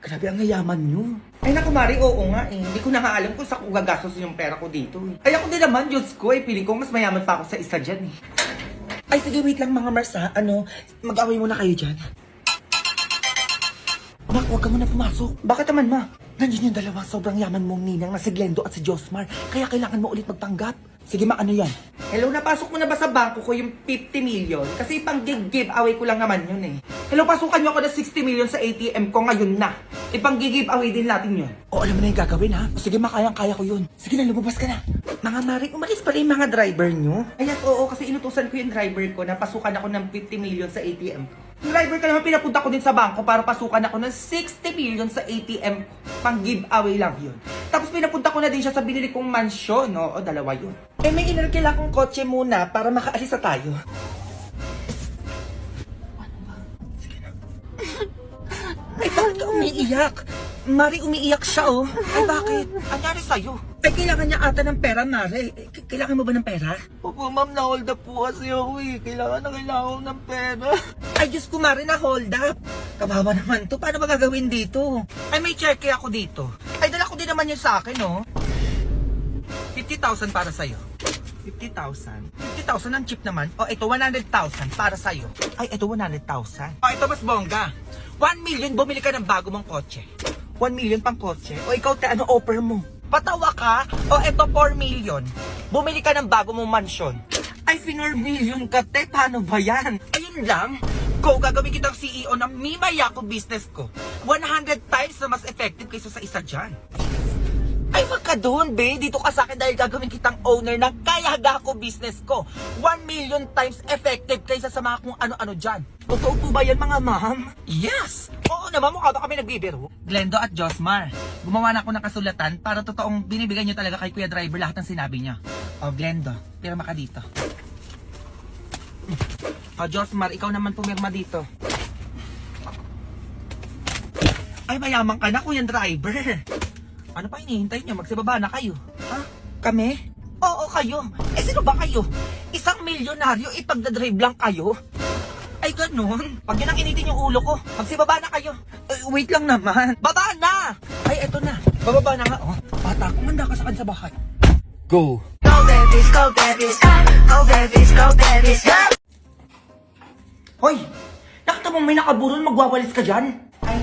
Grabe ang yayaman nyo. Ay naku Mari, oo nga eh. Hindi ko na nga alam kung saan ko gagastos yung pera ko dito eh. Ay ako din naman, Diyos ko eh. Piling ko mas mayaman pa ako sa isa dyan eh. Ay sige, wait lang mga Mars ha. Mag-away muna kayo dyan. Mak, huwag ka muna pumasok. Bakit naman ma? Nandiyan yung dalawa sobrang yaman mong ninang na si Glendo at si Josmar. Kaya kailangan mo ulit magpanggap. Sige ma, ano yan? Hello, napasok mo na ba sa bangko ko yung 50 million? Kasi pang giveaway ko lang naman yun eh. Hello, pasukan nyo ako ng 60 million sa ATM ko ngayon na. Ipang giveaway din natin yun. O, alam mo na yung gagawin ha? Sige ma, kayang-kaya ko yun. Sige na, lumabas ka na. Mga Mari, umalis pala yung mga driver nyo? Ay, yes, oo, kasi inutusan ko yung driver ko na pasukan ako ng 50 million sa ATM ko. Yung driver ka naman, pinapunta ko din sa bangko para pasukan ako ng 60 million sa ATM ko. Pang giveaway lang yun. Tapos pinapunta ko na din siya sa binili kong mansyon. Oo, dalawa yun. Eh, may inarkila kong kotse muna para makaalis na tayo. Ay, bakit ka umiiyak? Mari, umiiyak siya, oh. Ay, bakit? Anyari sa'yo? Ay, kailangan niya ata ng pera, Mari. Kailangan mo ba ng pera? Opo, ma'am, na-hold up po kasi ako eh. Kailangan ko ng pera. Ay, Diyos ko, Mari, na-hold up. Kawawa naman to. Paano ba gagawin dito? Ay, may cheque ako dito. Ay, dala ko din naman yun sa akin, oh. 50,000 para sa'yo. 50,000? 50,000 ang cheap naman. O, ito, 100,000 para sa'yo. Ay, ito, 100,000. O, ito, mas bongga. 1 million, bumili ka ng bago mong kotse. 1 million pang kotse. O, ikaw, ano offer mo? Patawa ka? O, ito, 4 million. Bumili ka ng bago mong mansyon. Ay, 4 million ka, te. Paano ba yan? Ayun lang. Go, gagawin kitang CEO ng Mimaya ko business ko. 100 times na mas effective kaysa sa isa dyan. Ay, wag ka doon, be. Dito ka sa akin dahil gagawin kitang owner ng Kayaga ko business ko. 1 million times effective kaysa sa mga kung ano-ano dyan. Totoo po ba yan, mga ma'am? Yes! Oo naman, mukha ba kami nagbibiro? Glendo at Josmar, gumawa na ako ng kasulatan para totoong binibigay nyo talaga kay Kuya Driver lahat ng sinabi niya. O, Glendo, pirma ka dito. O, Josmar, ikaw naman pumirma dito. Ay, mayaman ka na, Kuya Driver. Ano pa hinihintay niyo? Magsibaba na kayo. Ha? Kami? Oo, kayo. Eh, sino ba kayo? Isang milyonaryo, ipagdadrive lang kayo? Ay, ganun. Pag yun ang initin yung ulo ko, magsibaba na kayo. Wait lang naman. Baba na! Ay, eto na. Bababa na nga. Oh, bata, kumanda ka sa akin sa bahay. Go! Go babies, go babies, go babies, go babies, go! Hoy! Nakita mo may nakaburol, magwawalis ka dyan? Ay,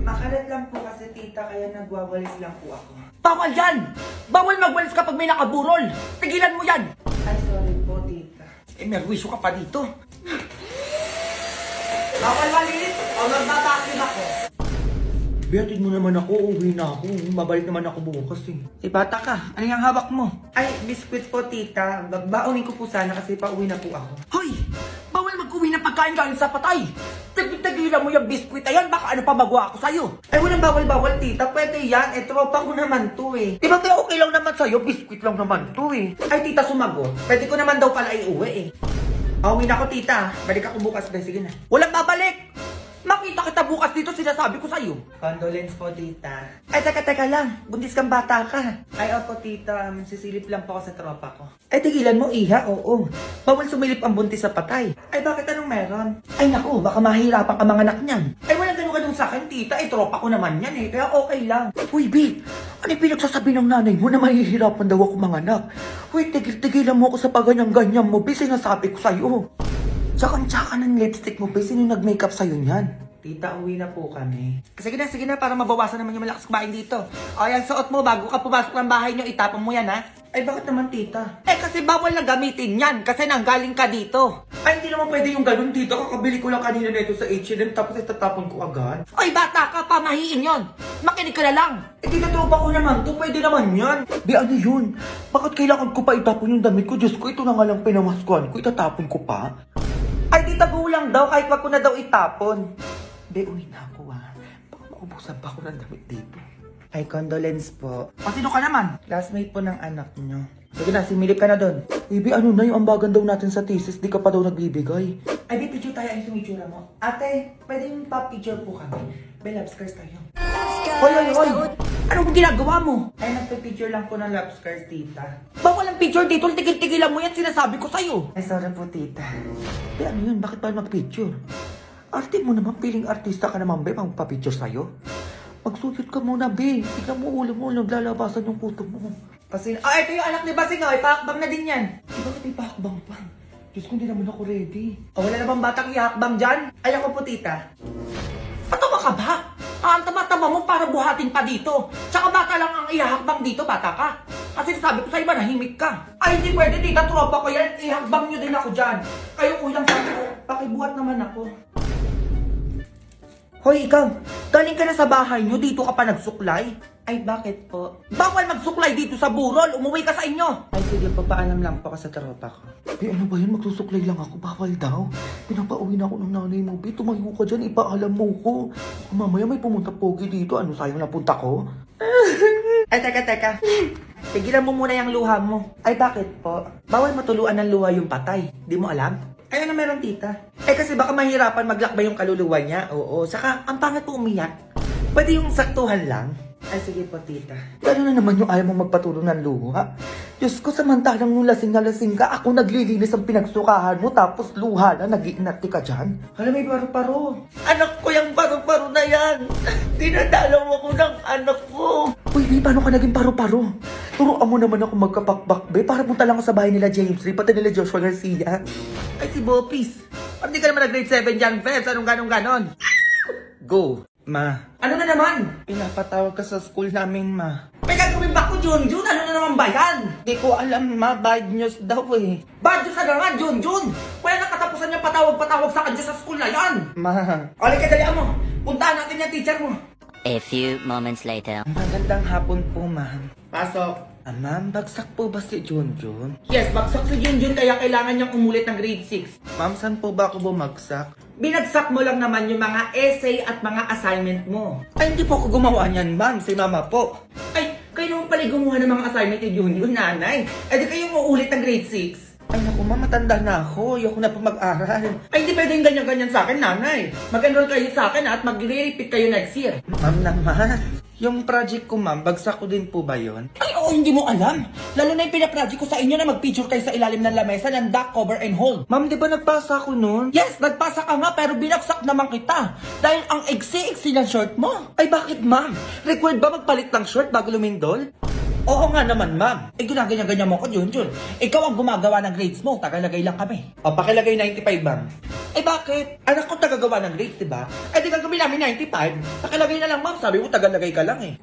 makalat lang po kasi tita, kaya nagwawalis lang po ako. Bawal yan! Bawal magwalis kapag may nakaburol! Tigilan mo yan! Ay, sorry po tita. Eh, merwisyo ka pa dito. Bawal walis o magbabakin ako. Bihatid mo naman ako, uwi na ako. Mabalik naman ako bukas eh. Eh, bata ka. Ano yung hawak mo? Ay, biskwit po tita. Babaonin ko po sana kasi pauwi na po ako. Hoy! Bawal mag-uwi ng pagkain galing sa patay! Tagitagilan mo yung biskwit na yan, baka ano pa magawa ako sa'yo. Ay, walang bawal-bawal tita. Pwede yan. Eh, tropa ko naman to eh. Diba kaya okay lang naman sa'yo? Biskwit lang naman to eh. Ay, tita, sumagot. Pwede ko naman daw pala iuwi eh. Uwi na ako tita. Balik ako bukas. Sige na. Walang babalik! Makita kita bukas dito, sinasabi ko sa'yo. Condolence po, tita. Ay, teka lang. Buntis kang bata ka. Ay, opo, tita. Sisilip lang po ako sa tropa ko. Ay, tigilan mo, iha. Oo. Bawal sumilip ang buntis sa patay. Ay, bakit anong meron? Ay, naku, baka mahirapan ka mga anak niyan. Ay, walang ganun sa akin, tita. Ay, tropa ko naman yan eh. Kaya okay lang. Uy, B. Ano yung pinagsasabi ng nanay mo na mahihirapan daw ako mga anak? Uy, tigil-tigilan mo ako sa paganyan-ganyan mo. B, sinasabi ko sa'yo. Tsaka ng lipstick mo, ba? Sino nag-makeup sa'yo niyan? Tita, uwi na po kami. Sige na, para mabawasan naman yung malakas kumain dito. O, yan, suot mo bago ka pumasok ng bahay nyo, itapon mo yan, ha? Ay, bakit naman, tita? Eh, kasi bawal na gamitin yan, kasi nanggaling ka dito. Ay, hindi naman pwede yung ganun, tita. Kakabili ko lang kanina na ito sa H&M, tapos itatapon ko agad. Ay, bata ka, pamahiin yon. Makinig ka na lang. Eh, tita, tropa ko naman to, pwede naman yan. Di, ano yun? Bakit kailangan ko pa itapon yung damit ko? Diyos ko, ito na nga lang pinamaskuhan ko, itatapon ko pa. Ay, tita, gulang daw, kahit wag ko na daw itapon. Be, uwi na ako baka maubusan pa ako ng damit dito. Ay, condolence po. O, sino ka naman? Classmate po ng anak nyo. Sige na, similip ka na doon. Baby, ano na yung ambagan daw natin sa thesis? Di ka pa daw nagbibigay. Ay, baby, picture tayo. Ay, sumitsura mo. Ate, pwede yung pa-picture po kami. Be, love scars tayo. Hoy! Ano ba ginagawa mo? Ay, nagpa-picture lang po ng love scars, tita. Bawal ang picture dito. Tigil-tigilan mo yan. Sinasabi ko sa'yo. Ay, sorry po, tita. Be, ano yun? Bakit pa mag-picture? Arte mo naman, piling artista ka naman, be, magpa-picture sa'yo. Magsusit ka muna, be. Tignan mo ulo mo, naglalabasan yung kuto mo. Kasi, ito yung anak ni Basing, ipahakbang na din yan. Bakit ipahakbang pa? Diyos ko, hindi naman ako ready. Wala na bang batang ihakbang dyan? Alam ko po, tita. Patawa ka ba? Ang tama-tama mo para buhatin pa dito. Tsaka bata lang ang ihakbang dito, bata ka. Kasi sabi ko sa iba, nahimik ka. Ay, hindi pwede, tita. Tropa ko yan. Ihakbang nyo din ako dyan. Kayo kulang sabi ko, pakibuhat naman ako. Hoy, ikaw. Galing ka na sa bahay nyo, dito ka pa nagsuklay. Ay, bakit po? Bawal magsuklay dito sa burol. Umuwi ka sa inyo. Ay, sige, papaalam lang po ka sa tropa ko. Ano ba yan? Magsusuklay lang ako. Bawal daw. Pinapauwi na ako ng nanay mo. Be, tumayo ka dyan. Ipaalam mo ko. Mamaya may pumunta pogi dito. Ano, sayang napunta ko? Ay, teka. Tigilan mo muna yung luha mo. Ay, bakit po? Bawal matuluan ng luha yung patay. Di mo alam? Ay, ano meron, tita? Eh, kasi baka mahirapan maglakbay yung kaluluwa niya. Oo. Saka, ang pangit po umiyak. Pwede yung saktuhan lang. Ay, sige po, tita. Gano'n na naman yung ayaw mong magpatulong ng luha? Diyos ko, samantalang nung lasing na lasing ka, ako naglilinis ang pinagsukahan mo, tapos luha na, nag-iinati ka dyan. Alam, may paru-paro. Anak ko yung paru-paro na yan. Dinadalaw ako ng anak ko. Uy, Be, paano ka naging paru-paro? Turuan mo naman ako magkapakbak, Be, para punta lang ako sa bahay nila James Lee, pati nila Joshua Garcia. Ay, si Bopis. Parang di ka naman nag-grade 7 dyan, Febs. Anong ganon? Go. Ma. Ano na naman? Pinapatawag ka sa school namin, ma. May gagawin ba ko, Junjun? Ano na naman ba yan? Di ko alam, ma. Bad news daw eh. Bad news na nga, Junjun. Wala na katapusan niya patawag-patawag sa kanya sa school na yan. Ma. Oli ka, dalihan mo. Puntahan natin yung teacher mo. A few moments later. Magandang hapon po, ma'am. Pasok. Ma'am, bagsak po ba si Junjun? Yes, bagsak si Junjun kaya kailangan niyang umulit ng grade 6. Ma'am, saan po ba ako bumagsak? Binagsak mo lang naman yung mga essay at mga assignment mo. Ay, hindi po ako gumawa niyan, ma'am. Si mama po. Ay, kayo naman pala gumawa ng mga assignment ni Junjun, nanay. Eh, di kayo uulit ng grade 6. Ay naku, ma'am, matanda na ako. Ayoko na pa mag-aral. Ay, hindi pwedeng ganyan-ganyan sa akin, nanay. Mag-enroll kayo sa akin at mag-repeat kayo next year. Ma'am naman, yung project ko, ma'am, bagsak ko din po ba yun? Ay, oo, hindi mo alam. Lalo na yung pinaproject ko sa inyo na mag-picture kayo sa ilalim ng lamesa ng duck, cover, and hold. Ma'am, di ba nagpasa ako nun? Yes, nagpasa ka nga, pero binaksak naman kita. Dahil ang eksi-eksi ng short mo. Ay, bakit, ma'am? Required ba magpalit ng short bago lumindol? Oo nga naman, ma'am. Eh, ginaganyan-ganyan mo ko, Junjun. Ikaw ang gumagawa ng grades mo. Tagalagay lang kami. O, pakilagay 95, ma'am. Eh, bakit? Anak ko tagagawa ng grades, diba? Eh, di gagawin namin 95. Pakilagay na lang, ma'am. Sabi mo, tagalagay ka lang eh.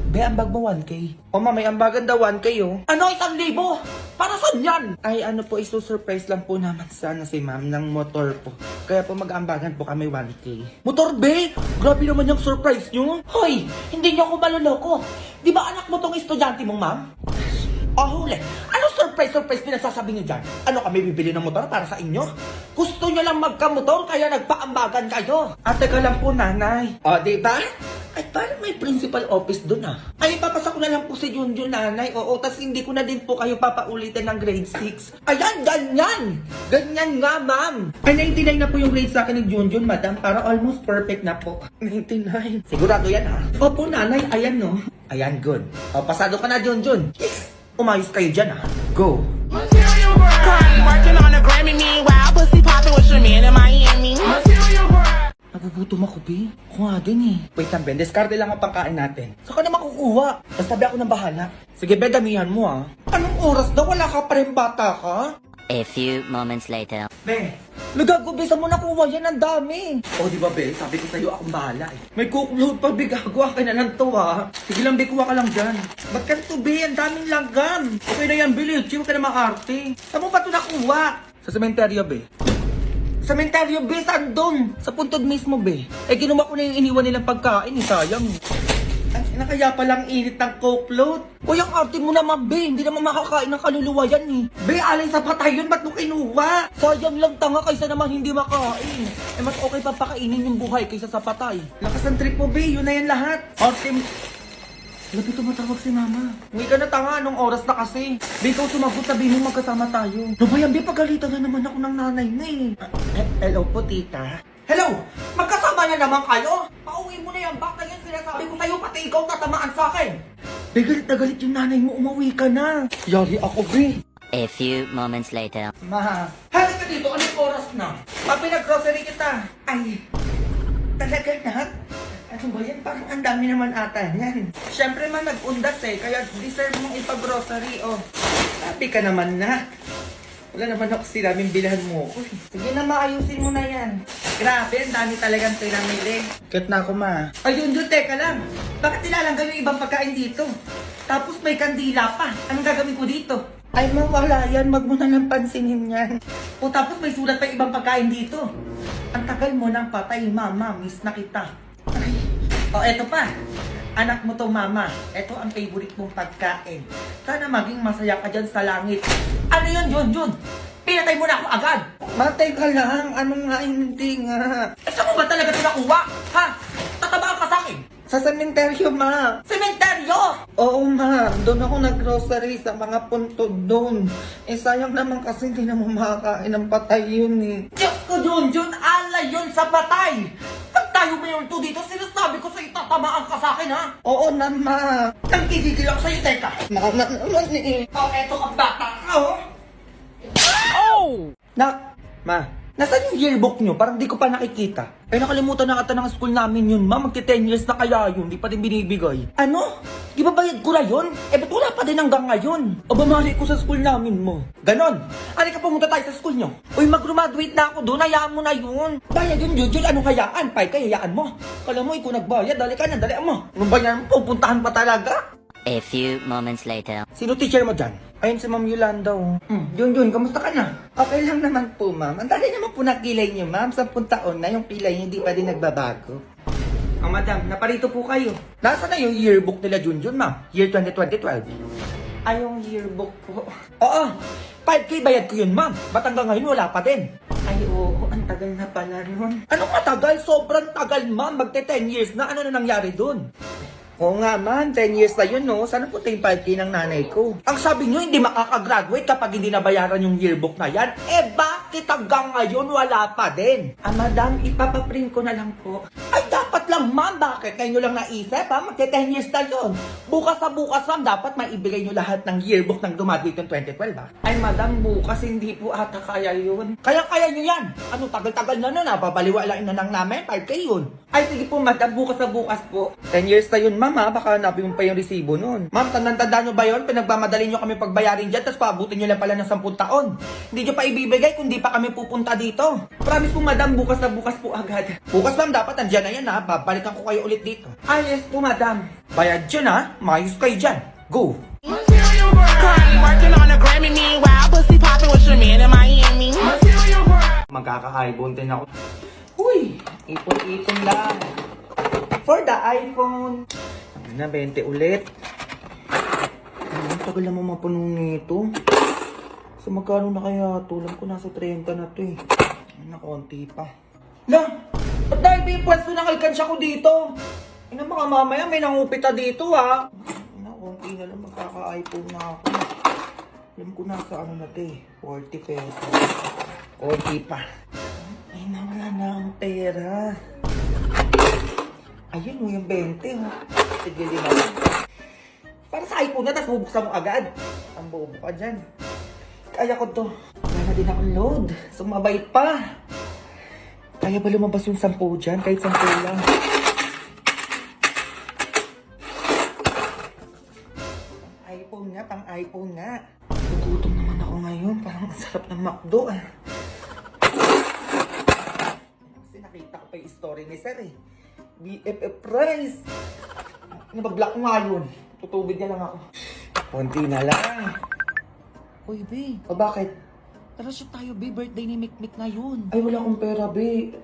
Be, ambag mo 1K. O, ma'am, may ambagan daw 1K, oh. Ano, 1,000? Para saan yan? Ay, ano po, isusurprise lang po naman sana si ma'am ng motor po. Kaya po mag-ambagan po kami 1K. Motor, be? Grabe naman yung surprise nyo. Hoy, hindi nyo ako maluloko. Di ba anak mo tong estudyante mong, ma'am? Oh, huli. Ano surprise pinagsasabi niyo dyan? Ano kami bibili ng motor para sa inyo? Gusto nyo lang magkamotor kaya nagpaambagan kayo. Ate ka lang po, nanay. O, di ba? Ay, parang may principal office dun ah. Ay, papasak ko na lang po si Junjun, nanay. Oo, tas hindi ko na din po kayo papaulitin ng grade 6. Ayan, ganyan! Ganyan nga, ma'am. Ay, 99 na po yung grade sa akin ni Junjun, madam. Para almost perfect na po. 99. Sigurado yan ah. Opo, nanay. Ayan, no? Ayan, good. O, pasado ka na, Junjun. Yes! Umayos kayo dyan ah. Go! Working on a Grammy, meanwhile, pussy popping with your man in Miami. Nagugutom ako, Bi. Ako nga din eh. Wait lang, Ben. Discarte lang ang pangkain natin. Saan ka na makukuha? Basta Bi, ako nang bahala. Sige, Ben, damihan mo ah. Anong oras daw? Wala ka pa rin bata ka? A few moments later. Be, nagago, Be. Saan mo nakuha yan? Ang dami. O, di ba, Be? Sabi ko sa'yo, akong bahala eh. May cookload pa, Be. Gagawa ka na lang to, ha? Sige lang, Be. Kuha ka lang dyan. Ba't ka to, Be? Ang daming langgam. Okay na yan, Be. Huwag ka na maarte. Saan mo ba ito nakuha? Sa sementeryo, Be. Sementeryo, Be. Saan doon? Sa puntod mismo, Be. Eh, kinuha ko na yung iniwan nilang pagkain. Sayang. Ay, nakaya palang init ng cookload. Uy, ang arte mo naman, Be. Hindi naman makakain ng kaluluwa yan eh. Be, alay sa patay yun. Ba't mo kinuha? Sayang lang tanga kaysa naman hindi makain. Eh, mas okay pa pakainin yung buhay kaysa sa patay. Lakas ng trip mo, Be. Yun na yan lahat. Arte mo. Labi tumatawag si mama. Hindi ka na tanga. Anong oras na kasi? Be, ikaw sumagot. Sabihin mo magkasama tayo. No ba yan, Be? Pagalitan na naman ako ng nanay na eh. Hello po, tita. Hello! Magkasama na naman kayo? Pauwi mo na yan. Baka yan sinasabi ko sa'yo. Pati ikaw tatamaan sa akin. Be, galit na galit yung nanay mo. Umuwi ka na. Yari ako, Be. A few moments later. Ma, halik ka dito. Anong oras na? Pinag-grocery kita. Ay, talaga na? Ano ba yan? Parang ang dami naman ata yan. Siyempre man nag-undas eh, kaya deserve mong ipag-grocery oh. Sabi ka naman na. Wala naman ako sinabing bilhan mo ko. Sige na maayusin mo na yan. Grabe, ang dami talagang pinamili. Kit na ako, ma. Ayun doon, teka lang. Bakit nilalanggan yung ibang pagkain dito? Tapos may kandila pa. Anong gagawin ko dito? Ay, mawala yan. Wag mo na lang pansinin yan. O tapos may sulat pa yung ibang pagkain dito. Ang tagal mo nang patay, mama. Miss na kita. Ay. O, eto pa. Anak mo to, mama. Eto ang favorite mong pagkain. Sana maging masaya ka dyan sa langit. Ano yun, Jun? Pinatay mo na ako agad. Matay ka lang. Ano nga, hindi nga. Saan mo ba talaga ito nakuha? Ha? Tatabaan ka sa akin? Sa sementeryo, ma. Sementeryo? Oo, ma. Doon ako nag-grocery sa mga puntod doon. Eh, sayang naman kasi hindi na mo makakain ng patay yun eh. Diyos ko, Jun! Alay yun sa patay! Pag tayo may yung dito, sinasabi ko sa'yo, tatamaan ka sa akin, ha? Oo na, ma. Nagkikigil ako sa'yo, teka. Mama naman eh. Oh, eto ka bata ka, oh. Nak, ma, nasaan yung yearbook nyo? Parang di ko pa nakikita. Eh, nakalimutan na ata ng school namin yun, ma. Magti-10 years na kaya yun. Di pa din binibigay. Ano? Di ba bayad ko na yun? Eh, ba't wala pa din hanggang ngayon? O bumalik ko sa school namin mo. Ganon. Halika pumunta tayo sa school nyo. Uy, mag-graduate na ako doon. Hayaan mo na yun. Bayad yun, Jujul. Anong hayaan? Pay ka, hayaan mo. Kala mo, ikaw nagbayad. Dali ka na, dali mo. Anong bayan mo? Pupuntahan pa talaga? A few moments later. Sino teacher mo dyan? Ayun si Ma'am Yolanda, oh. Jun, kamusta ka na? Okay lang naman po, ma'am. Ang dali naman po na kilay niyo, ma'am. 10 taon na yung kilay niyo, hindi pa din nagbabago. Oh, madam, naparito po kayo. Nasaan na yung yearbook nila, Jun, ma'am? Year 2012. Ay, yung yearbook po. Oo, 5K bayad ko yun, ma'am. Ba't hanggang ngayon wala pa din? Ay, oo, ang tagal na pala nun. Anong matagal? Sobrang tagal, ma'am. Magte 10 years na. Ano na nangyari dun? Oo nga man, 10 years na yun, no? Sana po yung 5K ng nanay ko. Ang sabi nyo, hindi makakagraduate kapag hindi nabayaran yung yearbook na yan. Eh, bakit hanggang ngayon wala pa din? Ah, madam, ipapaprint ko na lang po. Ay, dapat lang, ma'am. Bakit? Kayo nyo lang naisip, ha? Magte 10 years na yun. Bukas sa bukas, ma'am, dapat maibigay nyo lahat ng yearbook ng dumating yung 2012, ha? Ay, madam, bukas hindi po ata kaya yun. Kaya nyo yan. Ano, tagal-tagal na nun, ha? Babaliwalain na lang namin, 5K yun. Ay, sige po, madam, bukas sa bukas po. 10 years na yun, ma'am, ha? Baka hanapin mo pa yung resibo nun. Ma'am, tanda nyo ba yun? Pinagmamadali nyo kami pagbayarin dyan, tapos paabutin nyo lang pala ng 10 taon. Hindi nyo pa ibibigay kung di pa kami pupunta dito. Promise po, madam, bukas na bukas po agad. Bukas, ma'am, dapat andyan na yan, ha? Babalikan ko kayo ulit dito. Ah, yes po, madam. Bayad dyan, ha? Mayos kayo dyan. Go! Currently working on a Grammy, meanwhile, pussy popping with your man in Miami. Magkaka-iPhone din ako. Uy! Ipon-ipon lang. For the iPhone. Ano na, 20 ulit. Ang tagal naman mapuno nito. So magkano na kaya ito? Alam ko nasa 30 na to eh. Ano na, konti pa. Lang! Ba't dahil ba yung pwesto ng alkansya ko dito? Ano mga mamaya, may nangupita dito ha. Ano, konti na lang magkaka-iPhone na ako. Alam ko nasa ano na to eh. 40 pesos. Konti pa. Ay, nawala na ang pera. Ayun mo yung 20, ha? Sige, di ba? Para sa iPhone na, tapos bubuksan mo agad. Ang bobo ka dyan. Kaya ko to. Wala na din akong load. Sumabay pa. Kaya ba lumabas yung 10 dyan? Kahit 10 lang. iPhone nga, pang iPhone nga. Nagutom naman ako ngayon. Parang ang sarap ng McDo, ah. Kasi nakita ko pa yung story ni Sir, eh. BFF price. Nabag-block nga yun. Tutubig na lang ako. Konti na lang. Uy, B. O bakit? Tara shoot tayo, B. Birthday ni Mikmik na yun. Ay, wala akong pera, B.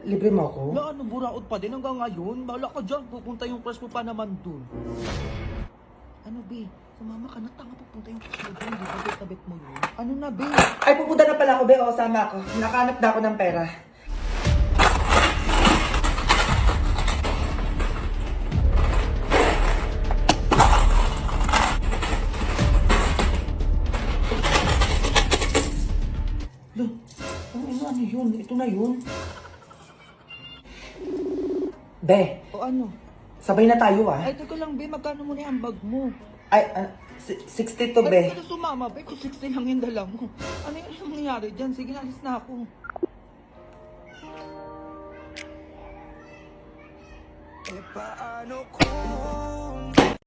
Libre mo ako? Wala, ano, buraot pa din hanggang ngayon. Bahala ka dyan, pupunta yung crush mo pa naman dun. Ano, B? Sumama ka na, tanga, pupunta yung crush mo dun. Di ba bet mo yun? Ano na, B? Ay, pupunta na pala ako, B. O, sama ako. Nakahanap na ako ng pera. Ano yun? Ito na yun. Be, O ano? sabay na tayo ah. Ay, teka lang, be, magkano mo na yung bag mo? Ay, 60 to, be. Ba't ka na sumama, be? Kung 60 lang yung dala mo. Ano yung nangyari dyan? Sige, alis na ako. Paano kung